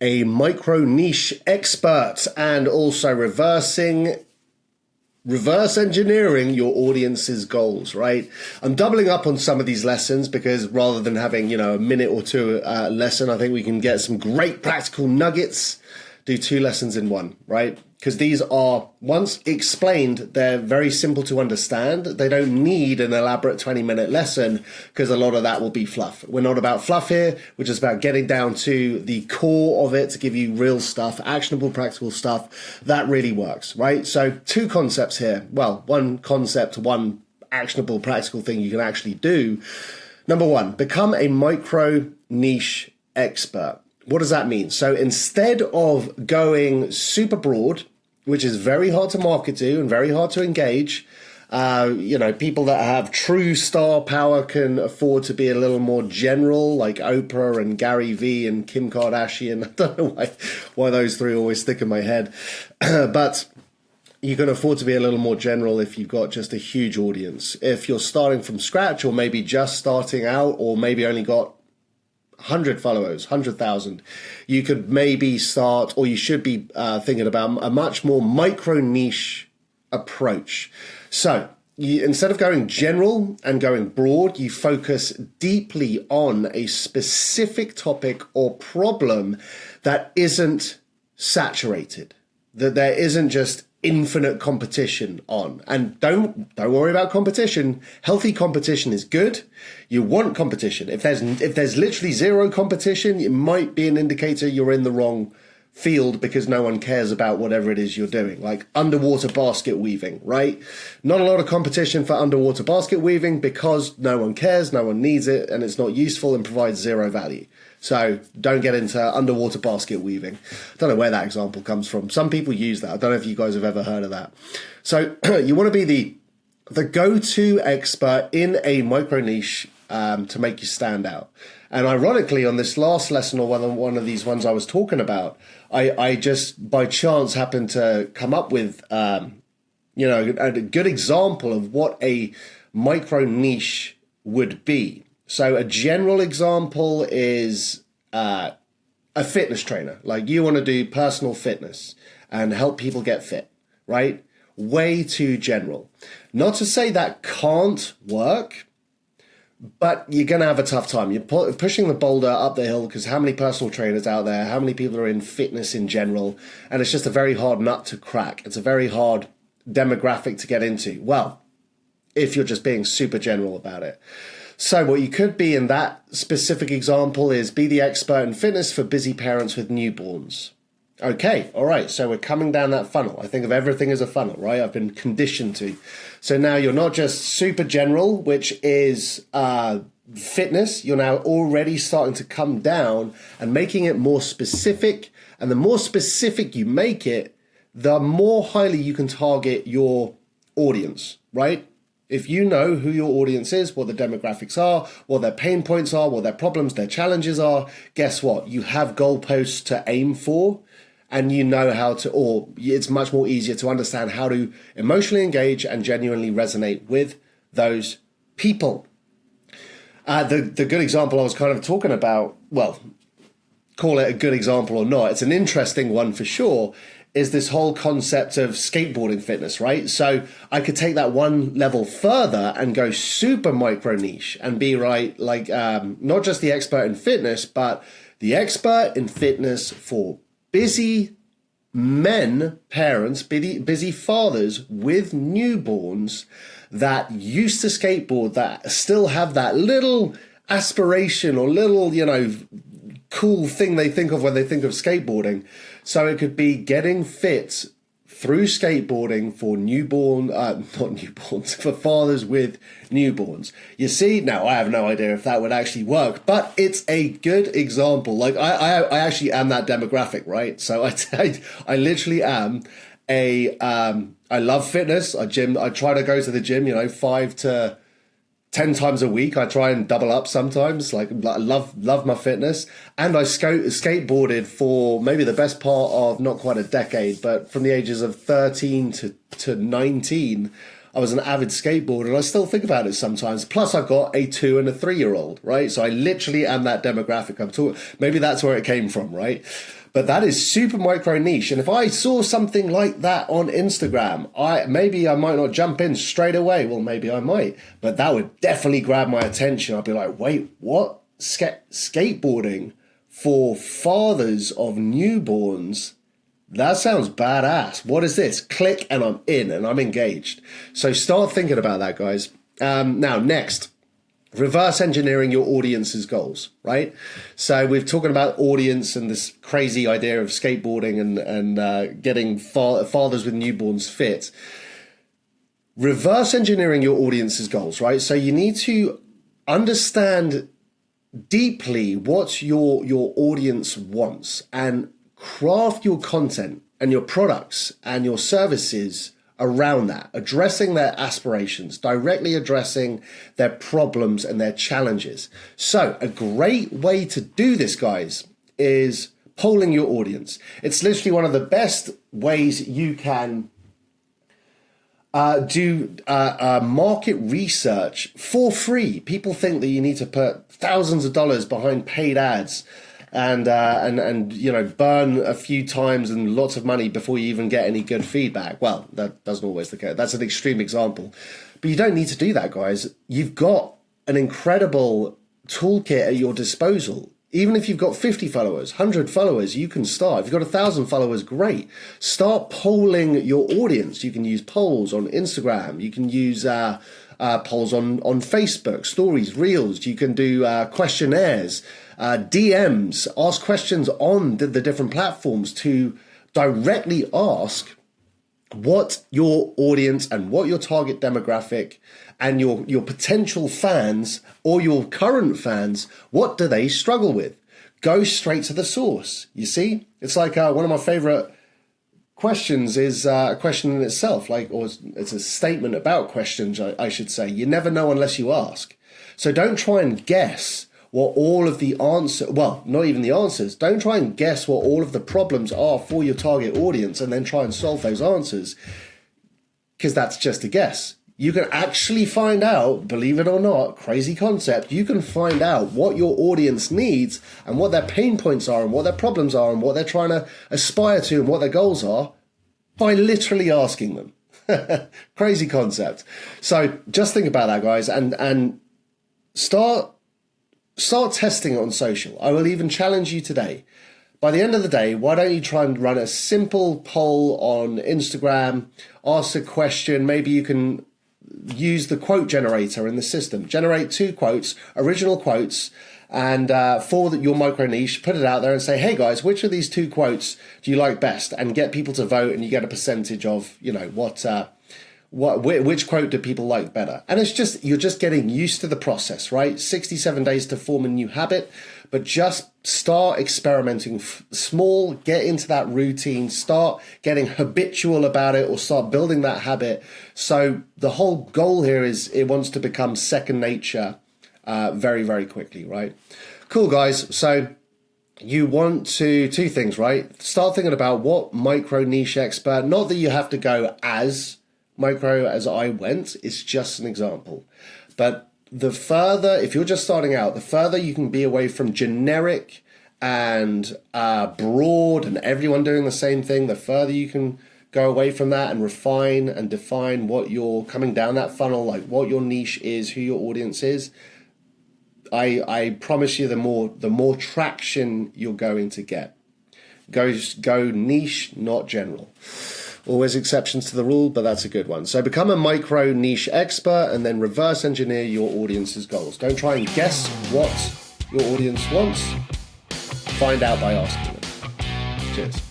a micro niche expert and also reverse engineering your audience's goals, right? I'm doubling up on some of these lessons because rather than having, a minute or two lesson, I think we can get some great practical nuggets, do 2 lessons in one, right? Because these are, once explained, they're very simple to understand. They don't need an elaborate 20-minute lesson because a lot of that will be fluff. We're not about fluff here. We're just about getting down to the core of it to give you real stuff, actionable, practical stuff that really works, right? So 2 concepts here. Well, 1 concept, 1 actionable, practical thing you can actually do. Number 1, become a micro niche expert. What does that mean? So instead of going super broad, which is very hard to market to and very hard to engage, people that have true star power can afford to be a little more general, like Oprah and Gary Vee and Kim Kardashian. I don't know why those 3 always stick in my head. But you can afford to be a little more general if you've got just a huge audience. If you're starting from scratch or maybe just starting out or maybe only got 100 followers, 100,000, you could maybe start, or you should be thinking about a much more micro niche approach. So instead of going general and going broad, you focus deeply on a specific topic or problem that isn't saturated, that there isn't just infinite competition on. And don't worry about competition. Healthy competition is good. You want competition. If there's literally 0 competition, it might be an indicator you're in the wrong field because no one cares about whatever it is you're doing, like underwater basket weaving, right? Not a lot of competition for underwater basket weaving because no one cares, no one needs it, and it's not useful and provides 0 value. So don't get into underwater basket weaving. I don't know where that example comes from. Some people use that. I don't know if you guys have ever heard of that. So you want to be the go-to expert in a micro niche to make you stand out. And ironically, on this last lesson or one of these ones I was talking about, I just by chance happened to come up with a good example of what a micro niche would be. So a general example is a fitness trainer. Like you want to do personal fitness and help people get fit, right? Way too general. Not to say that can't work, but you're going to have a tough time. You're pushing the boulder up the hill because how many personal trainers out there, how many people are in fitness in general, and it's just a very hard nut to crack. It's a very hard demographic to get into. Well, if you're just being super general about it. So what you could be in that specific example is be the expert in fitness for busy parents with newborns. Okay, all right, so we're coming down that funnel. I think of everything as a funnel, right? I've been conditioned to. So now you're not just super general, which is fitness. You're now already starting to come down and making it more specific. And the more specific you make it, the more highly you can target your audience, right? If you know who your audience is, what the demographics are, what their pain points are, what their problems, their challenges are, guess what? You have goalposts to aim for, and you know how to, or it's much more easier to understand how to emotionally engage and genuinely resonate with those people. The good example I was kind of talking about, well, call it a good example or not, it's an interesting one for sure, is this whole concept of skateboarding fitness, right? So I could take that one level further and go super micro niche and be not just the expert in fitness, but the expert in fitness for busy men, parents, busy fathers with newborns that used to skateboard, that still have that little aspiration or little, cool thing they think of when they think of skateboarding. So it could be getting fit through skateboarding for for fathers with newborns. You see, now I have no idea if that would actually work, but it's a good example. Like I actually am that demographic, right? So I literally am I love fitness. I try to go to the gym, 5 to 10 times a week. I try and double up sometimes. Like I love my fitness. And I skateboarded for maybe the best part of not quite a decade, but from the ages of 13 to 19, I was an avid skateboarder, and I still think about it sometimes. Plus I've got a 2 and a 3-year-old, right? So I literally am that demographic I'm talking. Maybe that's where it came from, right? But that is super micro niche. And if I saw something like that on Instagram, maybe I might not jump in straight away. Well, maybe I might, but that would definitely grab my attention. I'd be like, wait, what? Skateboarding for fathers of newborns? That sounds badass. What is this? Click and I'm in and I'm engaged. So start thinking about that, guys. Now, next. Reverse engineering your audience's goals, right? So we're talking about audience and this crazy idea of skateboarding and getting fathers with newborns fit. Reverse engineering your audience's goals, right? So you need to understand deeply what your audience wants and craft your content and your products and your services around that, addressing their aspirations, directly addressing their problems and their challenges. So a great way to do this, guys, is polling your audience. It's literally one of the best ways you can do market research for free. People think that you need to put thousands of dollars behind paid ads and burn a few times and lots of money before you even get any good feedback. Well, that doesn't always the case. That's an extreme example. But you don't need to do that, guys. You've got an incredible toolkit at your disposal. Even if you've got 50 followers, 100 followers, you can start. If you've got 1,000 followers, great. Start polling your audience. You can use polls on Instagram. You can use polls on Facebook, stories, reels. You can do questionnaires, DMs, ask questions on the different platforms to directly ask what your audience and what your target demographic and your potential fans or your current fans, what do they struggle with? Go straight to the source. You see, it's like one of my favorite questions is a question in itself, or it's a statement about questions, I should say. You never know unless you ask. So don't try and guess what all of the answers, well, not even the answers, don't try and guess what all of the problems are for your target audience and then try and solve those answers, because that's just a guess. You can actually find out, believe it or not, crazy concept, you can find out what your audience needs and what their pain points are and what their problems are and what they're trying to aspire to and what their goals are by literally asking them. Crazy concept. So just think about that, guys, and start testing it on social. I will even challenge you today. By the end of the day, why don't you try and run a simple poll on Instagram, ask a question, maybe you can use the quote generator in the system, generate 2 quotes, original quotes, and for your micro niche, put it out there and say, hey guys, which of these 2 quotes do you like best? And get people to vote, and you get a percentage of, which quote do people like better? And it's just, you're just getting used to the process, right? 67 days to form a new habit, but just start experimenting small, get into that routine, start getting habitual about it, or start building that habit. So the whole goal here is it wants to become second nature very, very quickly, right? Cool, guys. So you want to, 2 things, right? Start thinking about what micro niche expert, not that you have to go as micro as I went, it's just an example. But the further, if you're just starting out, the further you can be away from generic and broad and everyone doing the same thing, the further you can go away from that and refine and define what you're coming down that funnel, like what your niche is, who your audience is. I promise you, the more traction you're going to get. Go niche, not general. Always exceptions to the rule, but that's a good one. So become a micro niche expert and then reverse engineer your audience's goals. Don't try and guess what your audience wants. Find out by asking them. Cheers.